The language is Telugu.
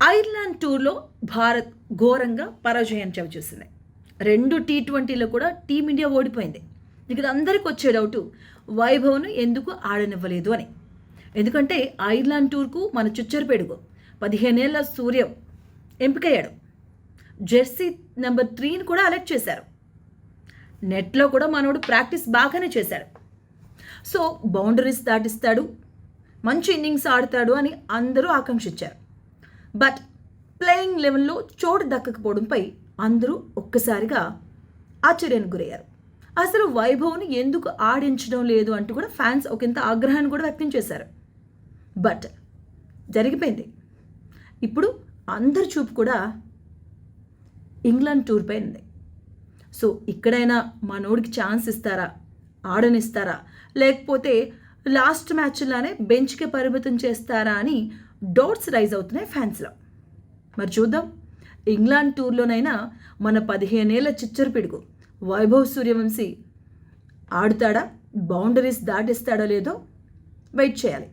ఐర్లాండ్ టూర్లో భారత్ ఘోరంగా పరాజయం చవిచూసింది. 2 T20లో కూడా టీమిండియా ఓడిపోయింది. ఇక్కడ అందరికి వచ్చే డౌటు వైభవ్ను ఎందుకు ఆడనివ్వలేదు అని. ఎందుకంటే ఐర్లాండ్ టూర్కు మన చుచ్చరపేడుగు 15 ఏళ్ల సూర్య ఎంపికయ్యాడు. జెర్సీ నెంబర్ 3ని కూడా అలెక్ట్ చేశారు. నెట్లో కూడా మనోడు ప్రాక్టీస్ బాగానే చేశాడు. సో బౌండరీస్ దాటిస్తాడు, మంచి ఇన్నింగ్స్ ఆడతాడు అని అందరూ ఆకాంక్షించారు. బట్ ప్లేయింగ్ లెవెన్లో చోటు దక్కకపోవడంపై అందరూ ఒక్కసారిగా ఆశ్చర్యానికి గురయ్యారు. అసలు వైభవ్ని ఎందుకు ఆడించడం లేదు అంటూ కూడా ఫ్యాన్స్ ఒకంత ఆగ్రహాన్ని కూడా వ్యక్తం చేశారు. బట్ జరిగిపోయింది. ఇప్పుడు అందరి చూపు కూడా ఇంగ్లాండ్ టూర్ పై ఉంది. సో ఇక్కడైనా మనోడికి ఛాన్స్ ఇస్తారా, ఆడనిస్తారా, లేకపోతే లాస్ట్ మ్యాచ్లానే బెంచ్కి పరిమితం చేస్తారా అని డౌట్స్ రైజ్ అవుతున్నాయి ఫ్యాన్స్లో. మరి చూద్దాం, ఇంగ్లాండ్ టూర్లోనైనా మన 15 ఏళ్ల చిచ్చరపిడుగు వైభవ్ సూర్యవంశీ ఆడుతాడా, బౌండరీస్ దాటిస్తాడో లేదో వెయిట్ చేయాలి.